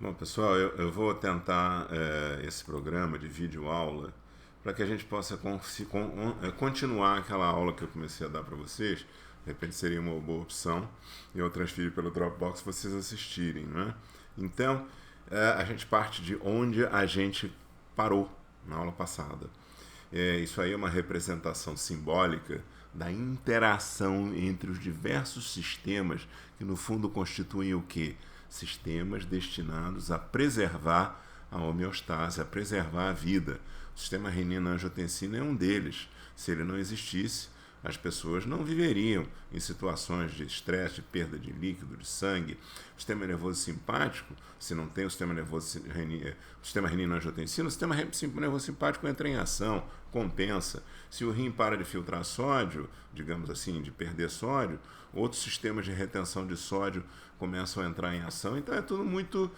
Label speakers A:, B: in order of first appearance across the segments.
A: Bom, pessoal, eu vou tentar esse programa de vídeo aula para que a gente possa continuar aquela aula que eu comecei a dar para vocês. De repente seria uma boa opção e eu transfiro pelo Dropbox para vocês assistirem, né? Então, a gente parte de onde a gente parou na aula passada. Isso aí é uma representação simbólica da interação entre os diversos sistemas que no fundo constituem o quê? Sistemas destinados a preservar a homeostase, a preservar a vida. O sistema renina-angiotensina é um deles. Se ele não existisse, as pessoas não viveriam em situações de estresse, de perda de líquido, de sangue. O sistema nervoso simpático, se não tem o sistema renina-angiotensina, o sistema nervoso simpático entra em ação, compensa. Se o rim para de filtrar sódio, digamos assim, de perder sódio, outros sistemas de retenção de sódio começam a entrar em ação. Então é tudo muito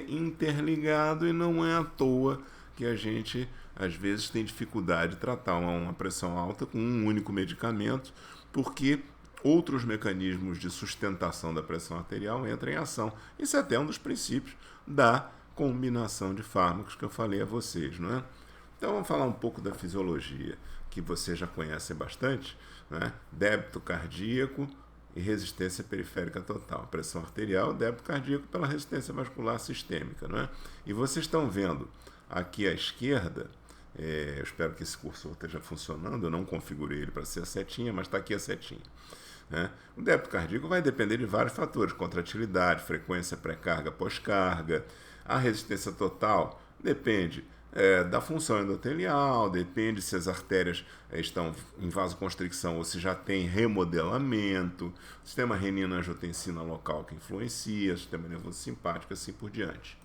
A: interligado e não é à toa que a gente às vezes tem dificuldade de tratar uma pressão alta com um único medicamento, porque outros mecanismos de sustentação da pressão arterial entram em ação. Isso é até um dos princípios da combinação de fármacos que eu falei a vocês, não é? Então vamos falar um pouco da fisiologia, que vocês já conhecem bastante, né? Débito cardíaco e resistência periférica total. Pressão arterial, débito cardíaco pela resistência vascular sistêmica, não é? E vocês estão vendo aqui à esquerda, eu espero que esse cursor esteja funcionando, eu não configurei ele para ser a setinha, mas está aqui a setinha. Né? O débito cardíaco vai depender de vários fatores, contratilidade, frequência pré-carga, pós-carga. A resistência total depende da função endotelial, depende se as artérias estão em vasoconstricção ou se já tem remodelamento, sistema renina-angiotensina local que influencia, sistema nervoso simpático, assim por diante.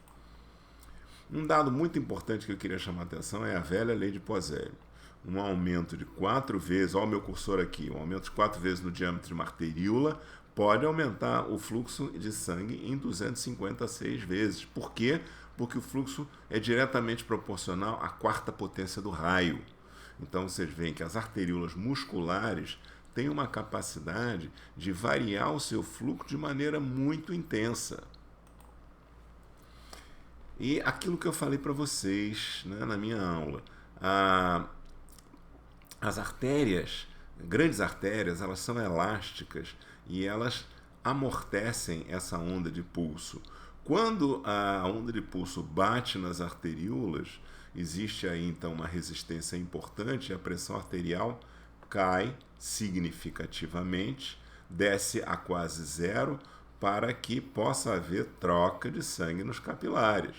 A: Um dado muito importante que eu queria chamar a atenção é a velha lei de Poiseuille. Um aumento de 4 vezes, olha o meu cursor aqui, um aumento de 4 vezes no diâmetro de uma arteríola pode aumentar o fluxo de sangue em 256 vezes. Por quê? Porque o fluxo é diretamente proporcional à quarta potência do raio. Então vocês veem que as arteríolas musculares têm uma capacidade de variar o seu fluxo de maneira muito intensa. E aquilo que eu falei para vocês, né, na minha aula, as artérias, grandes artérias, elas são elásticas e elas amortecem essa onda de pulso. Quando a onda de pulso bate nas arteríolas, existe aí então uma resistência importante e a pressão arterial cai significativamente, desce a quase zero, para que possa haver troca de sangue nos capilares.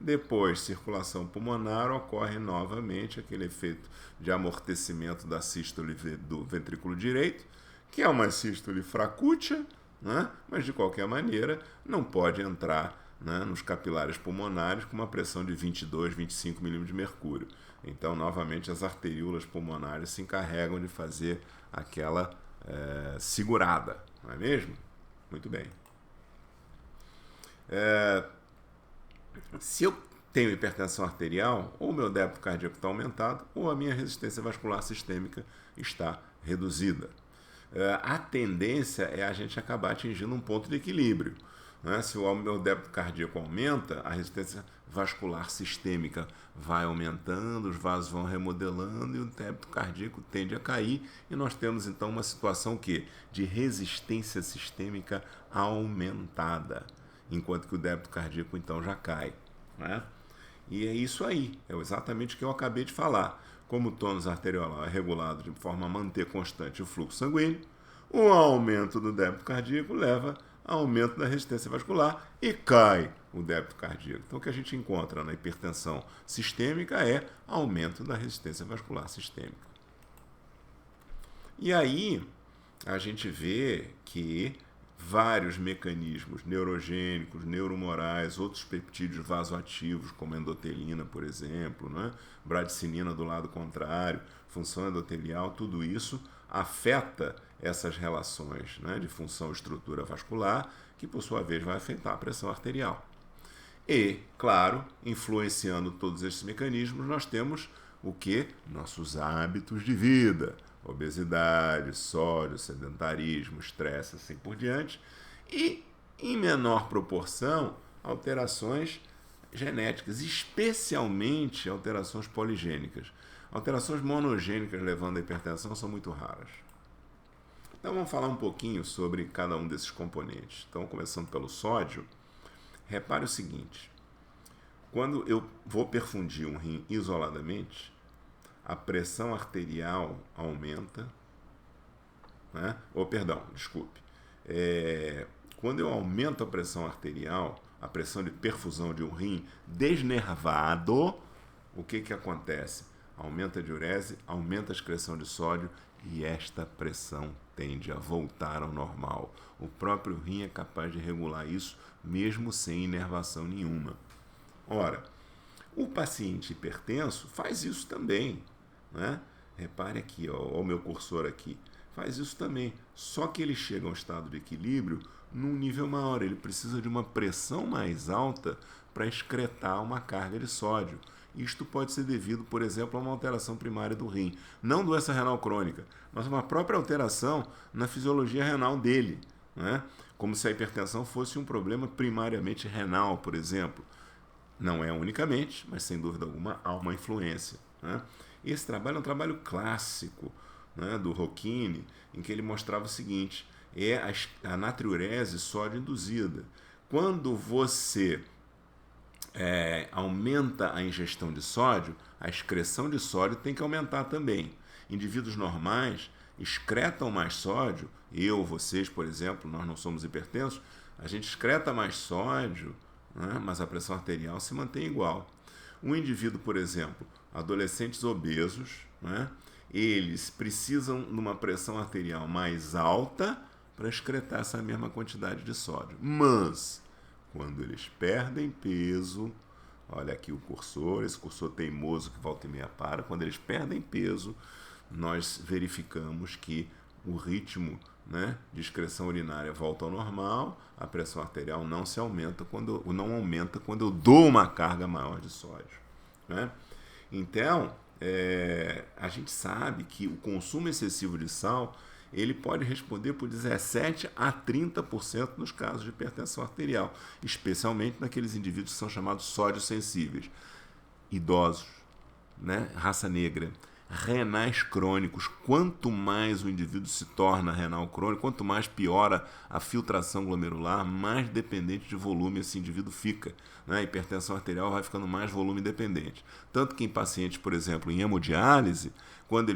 A: Depois, circulação pulmonar, ocorre novamente aquele efeito de amortecimento da sístole do ventrículo direito, que é uma sístole fracútea, né? Mas de qualquer maneira não pode entrar, né, nos capilares pulmonares com uma pressão de 22, 25 milímetros de mercúrio. Então, novamente, as arteríolas pulmonares se encarregam de fazer aquela segurada, não é mesmo? Muito bem. Se eu tenho hipertensão arterial, ou o meu débito cardíaco está aumentado, ou a minha resistência vascular sistêmica está reduzida. A tendência é a gente acabar atingindo um ponto de equilíbrio. Né? Se o meu débito cardíaco aumenta, a resistência vascular sistêmica vai aumentando, os vasos vão remodelando e o débito cardíaco tende a cair. E nós temos então uma situação de resistência sistêmica aumentada, enquanto que o débito cardíaco então já cai. Né? E é isso aí, é exatamente o que eu acabei de falar. Como o tônus arteriolar é regulado de forma a manter constante o fluxo sanguíneo, o aumento do débito cardíaco leva a aumento da resistência vascular e cai o débito cardíaco. Então o que a gente encontra na hipertensão sistêmica é aumento da resistência vascular sistêmica. E aí a gente vê que vários mecanismos neurogênicos, neuromorais, outros peptídeos vasoativos, como endotelina, por exemplo, né? Bradicinina do lado contrário, função endotelial, tudo isso afeta essas relações, né, de função e estrutura vascular, que por sua vez vai afetar a pressão arterial. E, claro, influenciando todos esses mecanismos, nós temos o que? Nossos hábitos de vida. Obesidade, sódio, sedentarismo, estresse, assim por diante. E, em menor proporção, alterações genéticas, especialmente alterações poligênicas. Alterações monogênicas levando à hipertensão são muito raras. Então vamos falar um pouquinho sobre cada um desses componentes. Então, começando pelo sódio, repare o seguinte: quando eu vou perfundir um rim isoladamente, a pressão arterial aumenta, né? Quando eu aumento a pressão arterial, a pressão de perfusão de um rim desnervado, o que acontece? Aumenta a diurese, aumenta a excreção de sódio e esta pressão tende a voltar ao normal. O próprio rim é capaz de regular isso, mesmo sem inervação nenhuma. Ora, o paciente hipertenso faz isso também, né? Repare aqui, ó, o meu cursor aqui, faz isso também, só que ele chega a um estado de equilíbrio num nível maior, ele precisa de uma pressão mais alta para excretar uma carga de sódio. Isto pode ser devido, por exemplo, a uma alteração primária do rim, não doença renal crônica, mas uma própria alteração na fisiologia renal dele, né? Como se a hipertensão fosse um problema primariamente renal, por exemplo. Não é unicamente, mas sem dúvida alguma há uma influência, né? Esse trabalho é um trabalho clássico, né, do Rocchini, em que ele mostrava o seguinte: é a natriurese sódio induzida. Quando você aumenta a ingestão de sódio, a excreção de sódio tem que aumentar também. Indivíduos normais excretam mais sódio, vocês, por exemplo, nós não somos hipertensos, a gente excreta mais sódio, né, mas a pressão arterial se mantém igual. Um indivíduo, por exemplo, adolescentes obesos, né, eles precisam de uma pressão arterial mais alta para excretar essa mesma quantidade de sódio. Mas, quando eles perdem peso, olha aqui o cursor, esse cursor teimoso que volta e meia para, quando eles perdem peso, nós verificamos que o ritmo, né, de excreção urinária volta ao normal, a pressão arterial não aumenta quando eu dou uma carga maior de sódio, né? Então, a gente sabe que o consumo excessivo de sal ele pode responder por 17% a 30% nos casos de hipertensão arterial, especialmente naqueles indivíduos que são chamados sódio sensíveis, idosos, né, raça negra, renais crônicos. Quanto mais o indivíduo se torna renal crônico, quanto mais piora a filtração glomerular, mais dependente de volume esse indivíduo fica, né? A hipertensão arterial vai ficando mais volume dependente. Tanto que em pacientes, por exemplo, em hemodiálise, quando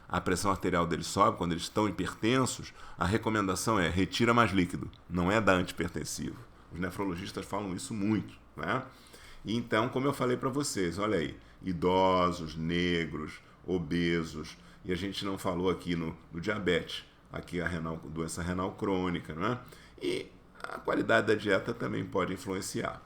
A: a pressão arterial deles sobe, quando eles estão hipertensos, a recomendação é retira mais líquido, não é dar antihipertensivo. Os nefrologistas falam isso muito, né? E então, como eu falei para vocês, olha aí, idosos, negros, obesos, e a gente não falou aqui no diabetes, aqui a doença renal crônica, né? E a qualidade da dieta também pode influenciar.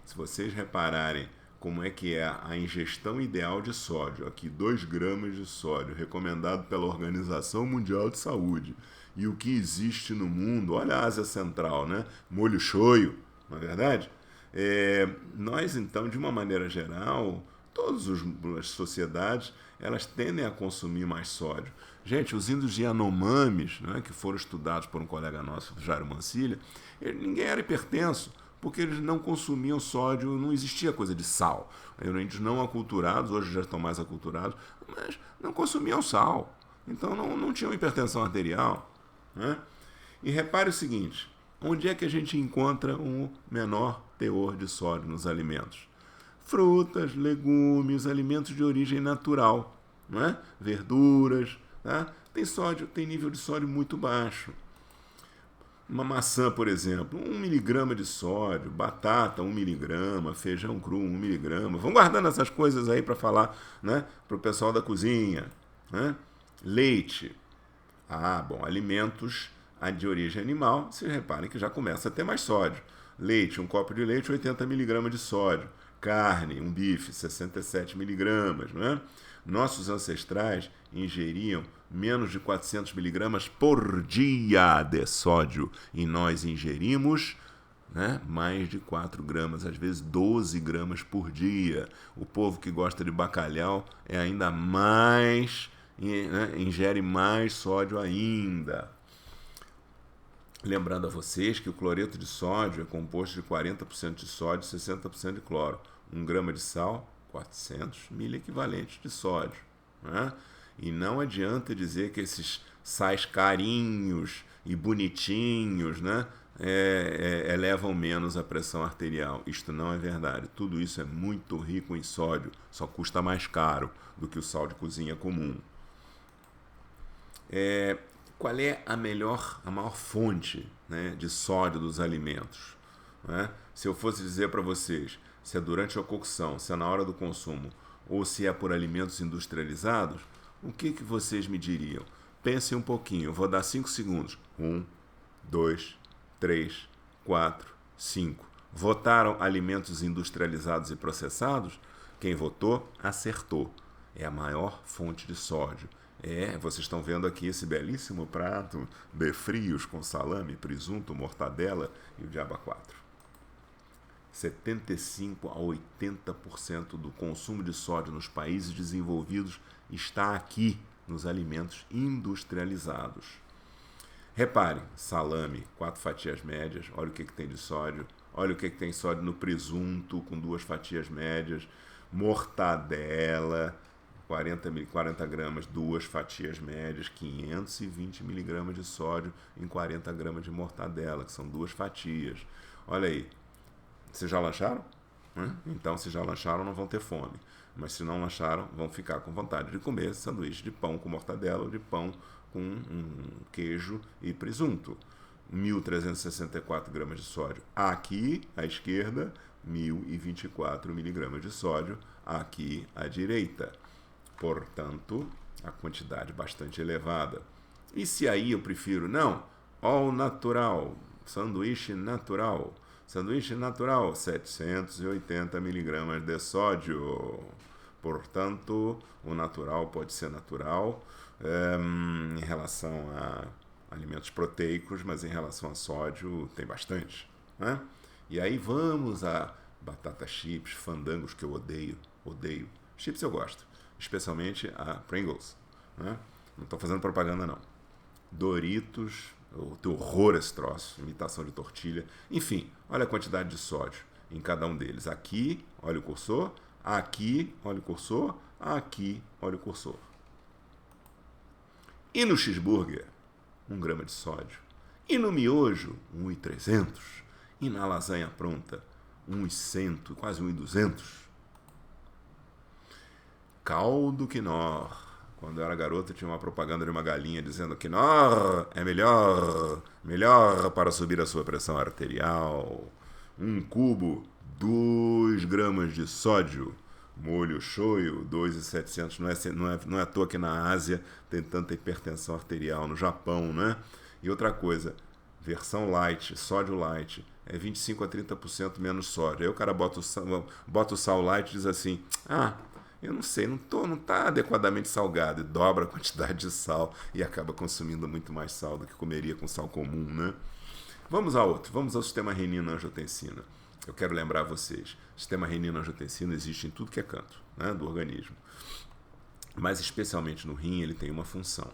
A: Se vocês repararem como é que é a ingestão ideal de sódio, aqui 2 gramas de sódio, recomendado pela Organização Mundial de Saúde, e o que existe no mundo, olha a Ásia Central, né? Molho shoyu, não é verdade? Nós, então, de uma maneira geral, todas as sociedades, elas tendem a consumir mais sódio. Gente, os índios Yanomamis, né, que foram estudados por um colega nosso, Jairo Mancilha, ninguém era hipertenso, porque eles não consumiam sódio, não existia coisa de sal. Eram índios não aculturados, hoje já estão mais aculturados, mas não consumiam sal. Então não tinham hipertensão arterial, né? E repare o seguinte: onde é que a gente encontra um menor teor de sódio nos alimentos? Frutas, legumes, alimentos de origem natural, né? Verduras, tá? Tem nível de sódio muito baixo. Uma maçã, por exemplo, 1 miligrama de sódio, batata 1 miligrama, feijão cru 1 miligrama. Vão guardando essas coisas aí para falar, né, para o pessoal da cozinha, né? Leite. Alimentos de origem animal, vocês reparem que já começa a ter mais sódio. Leite, um copo de leite, 80 miligramas de sódio. Carne, um bife, 67 miligramas, né? Nossos ancestrais ingeriam menos de 400 miligramas por dia de sódio e nós ingerimos, né, mais de 4 gramas, às vezes 12 gramas por dia. O povo que gosta de bacalhau é ainda mais, né, ingere mais sódio ainda. Lembrando a vocês que o cloreto de sódio é composto de 40% de sódio e 60% de cloro. 1 grama de sal, 400 miliequivalentes de sódio. Né? E não adianta dizer que esses sais carinhos e bonitinhos, né, elevam menos a pressão arterial. Isto não é verdade. Tudo isso é muito rico em sódio, só custa mais caro do que o sal de cozinha comum. Qual é a maior fonte, né, de sódio dos alimentos? Né? Se eu fosse dizer para vocês se é durante a cocção, se é na hora do consumo ou se é por alimentos industrializados, o que vocês me diriam? Pensem um pouquinho, eu vou dar 5 segundos. 1, 2, 3, 4, 5. Votaram alimentos industrializados e processados? Quem votou, acertou. É a maior fonte de sódio. Vocês estão vendo aqui esse belíssimo prato de frios com salame, presunto, mortadela e o diabo 4. 75 a 80% do consumo de sódio nos países desenvolvidos está aqui, nos alimentos industrializados. Reparem, salame, 4 fatias médias, olha o que tem de sódio. Olha o que tem de sódio no presunto, com 2 fatias médias. Mortadela, 40 gramas, 2 fatias médias, 520 miligramas de sódio em 40 gramas de mortadela, que são 2 fatias. Olha aí, vocês já lancharam? Então, se já lancharam, não vão ter fome. Mas se não lancharam, vão ficar com vontade de comer sanduíche de pão com mortadela ou de pão com queijo e presunto. 1.364 gramas de sódio. Aqui, à esquerda, 1.024 miligramas de sódio. Aqui, à direita. Portanto, a quantidade bastante elevada. E se aí eu prefiro, não, all natural, sanduíche natural. Sanduíche natural, 780 miligramas de sódio. Portanto, o natural pode ser natural em relação a alimentos proteicos, mas em relação a sódio tem bastante. Né? E aí vamos a batata chips, fandangos, que eu odeio. Chips eu gosto, especialmente a Pringles. Né? Não estou fazendo propaganda, não. Doritos, eu tenho horror a esse troço, imitação de tortilha. Enfim, olha a quantidade de sódio em cada um deles. Aqui, olha o cursor. Aqui, olha o cursor. Aqui, olha o cursor. E no cheeseburger, 1 grama de sódio. E no miojo, 1.300. E na lasanha pronta, 1.100, quase 1.200. Caldo Knorr. Quando eu era garoto, tinha uma propaganda de uma galinha dizendo que Knorr é melhor para subir a sua pressão arterial. 1 cubo, 2 gramas de sódio. Molho shoyu, 2.700. Não é à toa que na Ásia tem tanta hipertensão arterial, no Japão, né? E outra coisa, versão light, sódio light, é 25 a 30% menos sódio. Aí o cara bota o sal light e diz assim, eu não sei, não está adequadamente salgado, e dobra a quantidade de sal e acaba consumindo muito mais sal do que comeria com sal comum, né? Vamos ao sistema renina-angiotensina. Eu quero lembrar vocês, o sistema renina-angiotensina existe em tudo que é canto, né, do organismo, mas especialmente no rim ele tem uma função.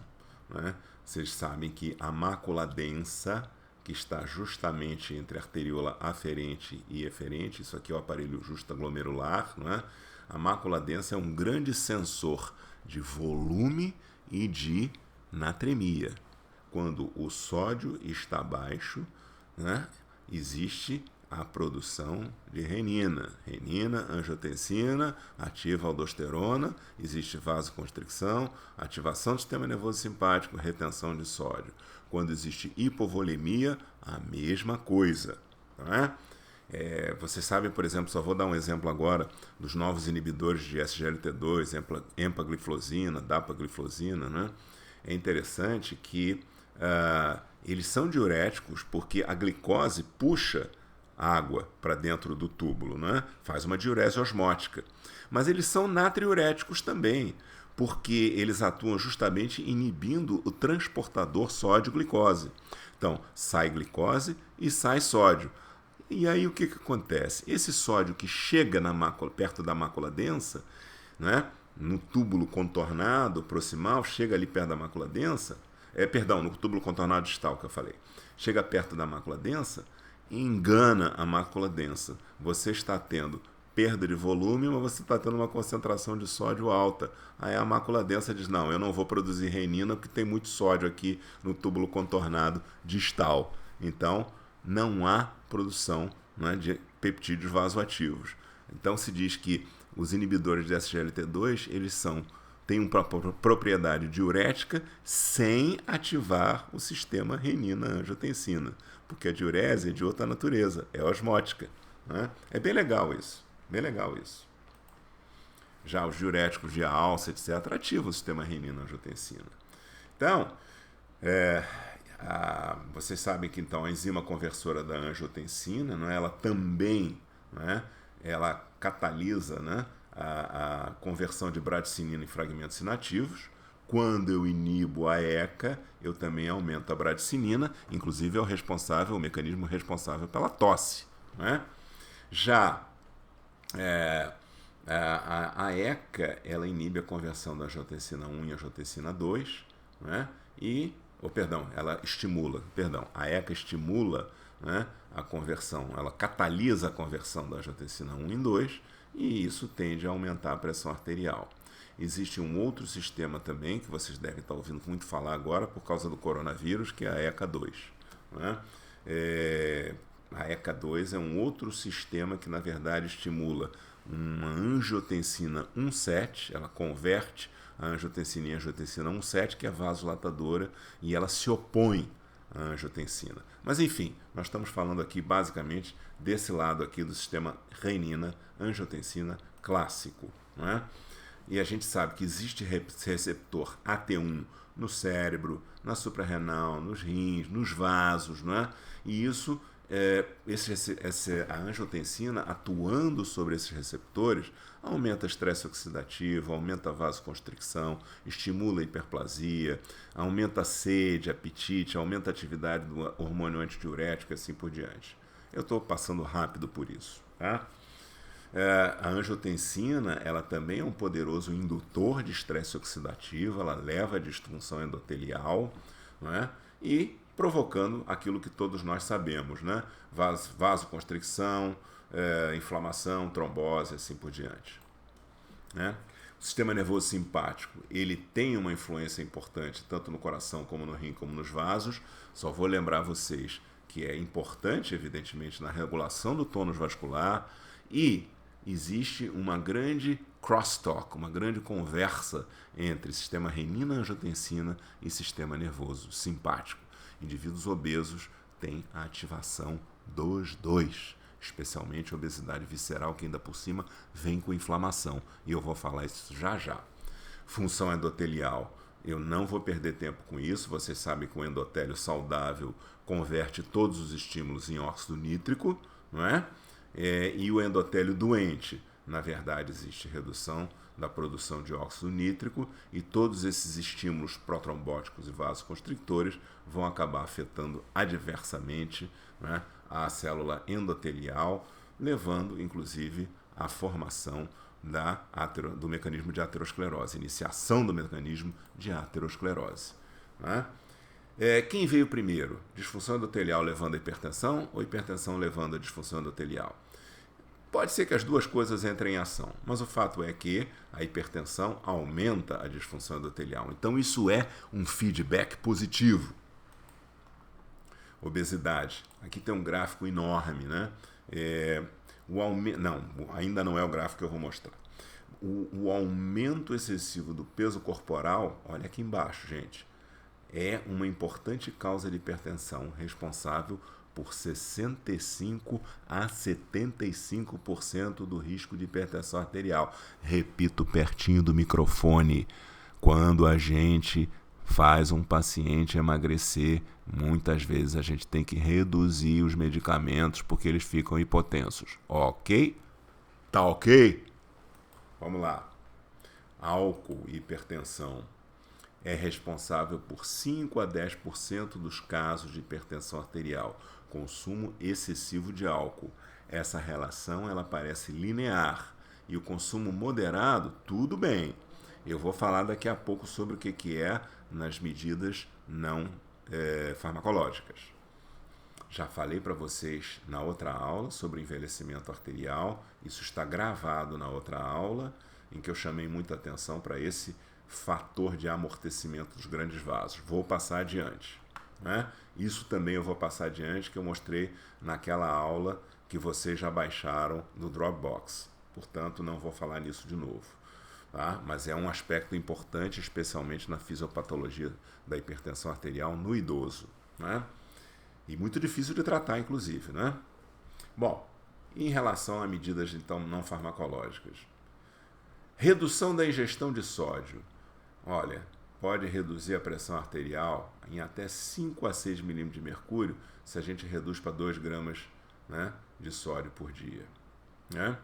A: Né? Vocês sabem que a mácula densa, que está justamente entre a arteríola aferente e eferente, isso aqui é o aparelho justaglomerular, não é? A mácula densa é um grande sensor de volume e de natremia. Quando o sódio está baixo, né, existe a produção de renina. Renina, angiotensina, ativa a aldosterona, existe vasoconstricção, ativação do sistema nervoso simpático, retenção de sódio. Quando existe hipovolemia, a mesma coisa. Não é? Vocês sabem, por exemplo, só vou dar um exemplo agora dos novos inibidores de SGLT2, empagliflozina, dapagliflozina, né? É interessante que eles são diuréticos porque a glicose puxa água para dentro do túbulo, né? Faz uma diurese osmótica. Mas eles são natriuréticos também, porque eles atuam justamente inibindo o transportador sódio-glicose. Então, sai glicose e sai sódio. E aí o que acontece? Esse sódio que chega na mácula, perto da mácula densa, né, no túbulo contornado proximal, chega ali perto da mácula densa, Perdão, no túbulo contornado distal que eu falei. Chega perto da mácula densa, engana a mácula densa. Você está tendo perda de volume, mas você está tendo uma concentração de sódio alta. Aí a mácula densa diz, não, eu não vou produzir renina porque tem muito sódio aqui no túbulo contornado distal. Então, não há produção, né, de peptídeos vasoativos. Então, se diz que os inibidores de SGLT2, eles têm uma propriedade diurética sem ativar o sistema renina-angiotensina, porque a diurese é de outra natureza, é osmótica. Né? É bem legal isso. Bem legal isso. Já os diuréticos de alça, etc., ativam o sistema renina-angiotensina. Então, vocês sabem que então, a enzima conversora da angiotensina, né, ela também, né, ela catalisa, né, a conversão de bradicinina em fragmentos inativos. Quando eu inibo a ECA, eu também aumento a bradicinina, inclusive é o mecanismo responsável pela tosse. Né? Já a ECA, ela inibe a conversão da angiotensina 1 em angiotensina 2, né? A ECA estimula, né, a conversão, ela catalisa a conversão da angiotensina 1 em 2 e isso tende a aumentar a pressão arterial. Existe um outro sistema também, que vocês devem estar ouvindo muito falar agora por causa do coronavírus, que é a ECA2. Né? A ECA2 é um outro sistema que, na verdade, estimula uma angiotensina 1,7, ela converte a angiotensina em angiotensina 1,7, que é vasodilatadora, e ela se opõe à angiotensina. Mas, enfim, nós estamos falando aqui, basicamente, desse lado aqui do sistema renina-angiotensina clássico. Né? E a gente sabe que existe receptor AT1 no cérebro, na suprarrenal, nos rins, nos vasos, né? E isso, a angiotensina atuando sobre esses receptores aumenta estresse oxidativo, aumenta a vasoconstricção, estimula a hiperplasia, aumenta a sede, apetite, aumenta a atividade do hormônio antidiurético e assim por diante. Eu estou passando rápido por isso, tá? A angiotensina, ela também é um poderoso indutor de estresse oxidativo, ela leva à disfunção endotelial, né? E provocando aquilo que todos nós sabemos, né? Vasoconstricção, inflamação, trombose, assim por diante. Né? O sistema nervoso simpático, ele tem uma influência importante tanto no coração como no rim como nos vasos. Só vou lembrar vocês que é importante, evidentemente, na regulação do tônus vascular e existe uma grande crosstalk, uma grande conversa entre sistema renina-angiotensina e sistema nervoso simpático. Indivíduos obesos têm a ativação dos dois, especialmente a obesidade visceral, que ainda por cima vem com inflamação. E eu vou falar isso já já. Função endotelial. Eu não vou perder tempo com isso. Vocês sabem que o endotélio saudável converte todos os estímulos em óxido nítrico, não é? E o endotélio doente, na verdade, existe redução da produção de óxido nítrico e todos esses estímulos protrombóticos e vasoconstrictores vão acabar afetando adversamente, né, a célula endotelial, levando, inclusive, à formação do mecanismo de aterosclerose, iniciação do mecanismo de aterosclerose. Né? Quem veio primeiro? Disfunção endotelial levando a hipertensão ou hipertensão levando a disfunção endotelial? Pode ser que as duas coisas entrem em ação, mas o fato é que a hipertensão aumenta a disfunção endotelial. Então isso é um feedback positivo. Obesidade. Aqui tem um gráfico enorme, né? Ainda não é o gráfico que eu vou mostrar. O aumento excessivo do peso corporal, olha aqui embaixo, gente, é uma importante causa de hipertensão, responsável por 65 a 75% do risco de hipertensão arterial. Repito pertinho do microfone, quando a gente faz um paciente emagrecer, muitas vezes a gente tem que reduzir os medicamentos porque eles ficam hipotensos. Ok? Tá ok? Vamos lá. Álcool e hipertensão é responsável por 5 a 10% dos casos de hipertensão arterial. Consumo excessivo de álcool. Essa relação ela parece linear. E o consumo moderado, tudo bem. Eu vou falar daqui a pouco sobre o que é nas medidas não farmacológicas. Já falei para vocês na outra aula sobre envelhecimento arterial, isso está gravado na outra aula, em que eu chamei muita atenção para esse fator de amortecimento dos grandes vasos. Vou passar adiante, né? Isso também eu vou passar adiante, que eu mostrei naquela aula que vocês já baixaram no Dropbox. Portanto, não vou falar nisso de novo. Tá? Mas é um aspecto importante, especialmente na fisiopatologia da hipertensão arterial no idoso, né? E muito difícil de tratar, inclusive, né? Bom, em relação a medidas então não farmacológicas, redução da ingestão de sódio. Olha, pode reduzir a pressão arterial em até 5 a 6 milímetros de mercúrio se a gente reduz para 2 gramas, né, de sódio por dia, né?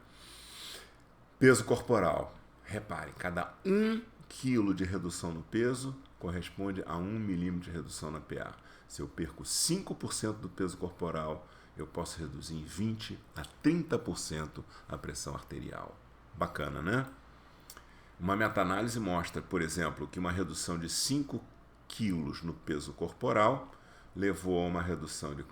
A: Peso corporal. Repare, cada 1 quilo de redução no peso corresponde a 1 milímetro de redução na PA. Se eu perco 5% do peso corporal, eu posso reduzir em 20 a 30% a pressão arterial. Bacana, né? Uma meta-análise mostra, por exemplo, que uma redução de 5 quilos no peso corporal levou a uma redução de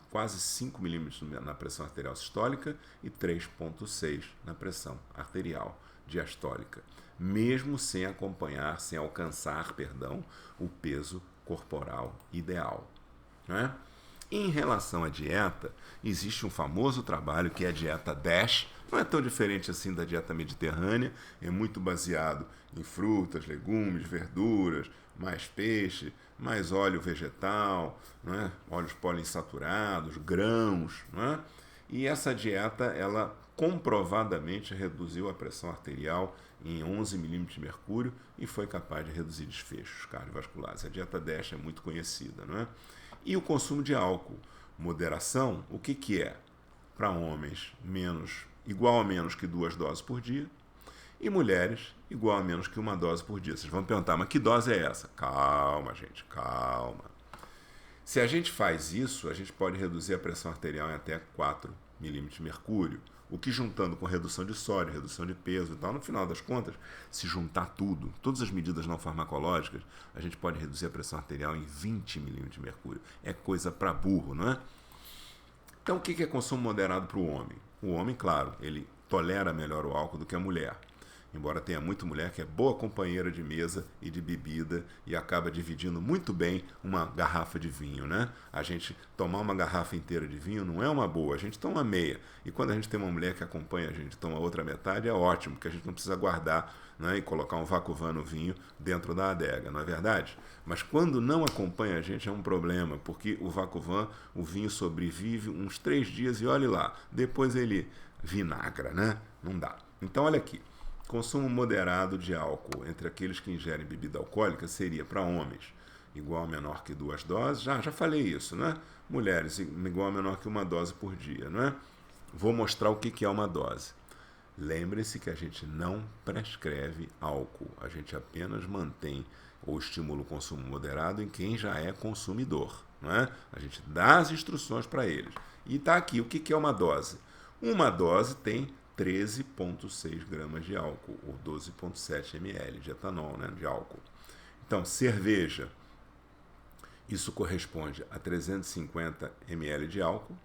A: quase 5 milímetros na pressão arterial sistólica e 3,6 na pressão arterial diastólica, mesmo sem alcançar, o peso corporal ideal, né? Em relação à dieta, existe um famoso trabalho que é a dieta DASH. Não é tão diferente assim da dieta mediterrânea, é muito baseado em frutas, legumes, verduras, mais peixe, mais óleo vegetal, né? Óleos poliinsaturados, grãos, né? E essa dieta, ela comprovadamente reduziu a pressão arterial em 11 milímetros de mercúrio e foi capaz de reduzir desfechos cardiovasculares. A dieta DASH é muito conhecida, não é? E o consumo de álcool. Moderação, o que é? Para homens, igual a menos que 2 doses por dia, e mulheres, igual a menos que 1 dose por dia. Vocês vão perguntar, mas que dose é essa? Calma, gente, calma. Se a gente faz isso, a gente pode reduzir a pressão arterial em até 4 milímetros de mercúrio, o que, juntando com redução de sódio, redução de peso e tal, no final das contas, se juntar tudo, todas as medidas não farmacológicas, a gente pode reduzir a pressão arterial em 20 milímetros de mercúrio. É coisa para burro, não é? Então, o que é consumo moderado para o homem? O homem, claro, ele tolera melhor o álcool do que a mulher. Embora tenha muita mulher que é boa companheira de mesa e de bebida e acaba dividindo muito bem uma garrafa de vinho, né? A gente tomar uma garrafa inteira de vinho não é uma boa, a gente toma meia. E quando a gente tem uma mulher que acompanha a gente toma outra metade, é ótimo, porque a gente não precisa guardar, né, e colocar um vacuvan no vinho dentro da adega, não é verdade? Mas quando não acompanha a gente é um problema, porque o vacuvan, o vinho sobrevive uns 3 dias e olhe lá, depois ele vinagra, né? Não dá. Então olha aqui. Consumo moderado de álcool entre aqueles que ingerem bebida alcoólica seria para homens igual a menor que 2 doses. Já falei isso, né? Mulheres igual a menor que 1 dose por dia, não é? Vou mostrar o que é uma dose. Lembre-se que a gente não prescreve álcool, a gente apenas mantém ou estimula o consumo moderado em quem já é consumidor, não é? A gente dá as instruções para eles. E está aqui, o que é uma dose? Uma dose tem 13,6 gramas de álcool, ou 12,7 ml de etanol, né, de álcool. Então, cerveja, isso corresponde a 350 ml de álcool.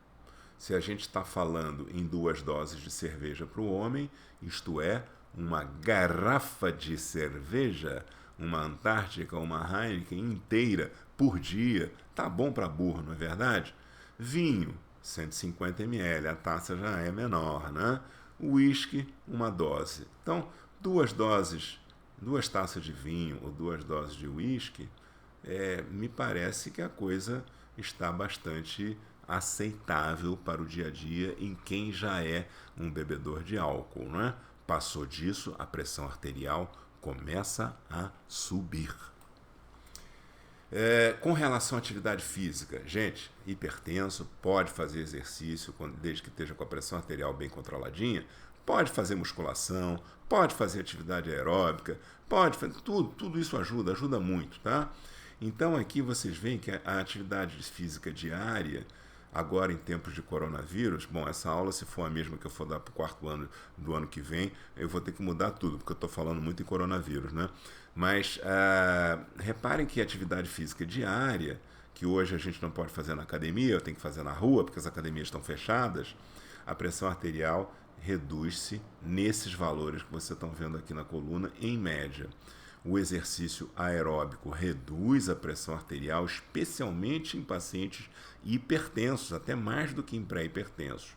A: Se a gente está falando em 2 doses de cerveja para o homem, isto é, uma garrafa de cerveja, uma Antártica, uma Heineken inteira por dia, tá bom para burro, não é verdade? Vinho, 150 ml, a taça já é menor, né? Whisky, 1 dose. Então, 2 taças de vinho ou 2 doses de whisky, me parece que a coisa está bastante aceitável para o dia a dia em quem já é um bebedor de álcool, não é? Passou disso, a pressão arterial começa a subir. Com relação à atividade física, gente, hipertenso pode fazer exercício desde que esteja com a pressão arterial bem controladinha, pode fazer musculação, pode fazer atividade aeróbica, pode fazer tudo isso ajuda muito, tá? Então aqui vocês veem que a atividade física diária agora em tempos de coronavírus, bom, essa aula, se for a mesma que eu for dar para o quarto ano do ano que vem, eu vou ter que mudar tudo, porque eu estou falando muito em coronavírus, né? Mas reparem que atividade física diária, que hoje a gente não pode fazer na academia, eu tenho que fazer na rua, porque as academias estão fechadas, a pressão arterial reduz-se nesses valores que vocês estão vendo aqui na coluna, em média. O exercício aeróbico reduz a pressão arterial, especialmente em pacientes hipertensos, até mais do que em pré-hipertensos.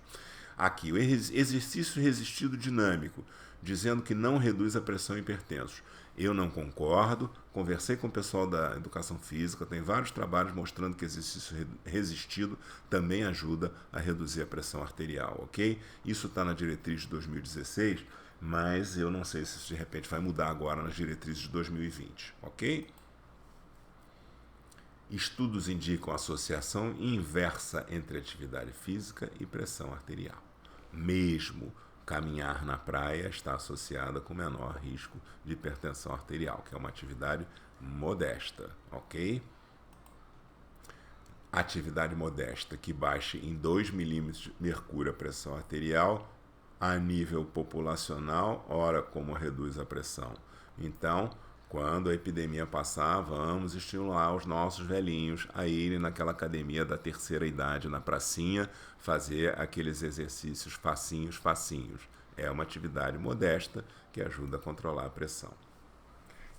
A: Aqui, o exercício resistido dinâmico, dizendo que não reduz a pressão em hipertensos. Eu não concordo, conversei com o pessoal da educação física, tem vários trabalhos mostrando que exercício resistido também ajuda a reduzir a pressão arterial, ok? Isso está na diretriz de 2016, mas eu não sei se isso de repente vai mudar agora nas diretrizes de 2020, ok? Estudos indicam associação inversa entre atividade física e pressão arterial. Mesmo caminhar na praia está associada com menor risco de hipertensão arterial, que é uma atividade modesta, ok? Atividade modesta que baixe em 2 milímetros de mercúrio a pressão arterial a nível populacional, ora como reduz a pressão. Então, quando a epidemia passar, vamos estimular os nossos velhinhos a irem naquela academia da terceira idade, na pracinha, fazer aqueles exercícios facinhos. É uma atividade modesta que ajuda a controlar a pressão.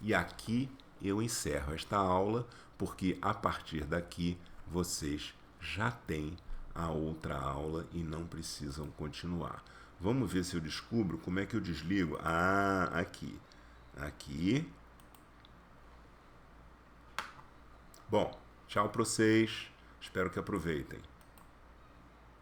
A: E aqui eu encerro esta aula, porque a partir daqui vocês já têm a outra aula e não precisam continuar. Vamos ver se eu descubro como é que eu desligo. Aqui. Aqui. Bom, tchau para vocês. Espero que aproveitem.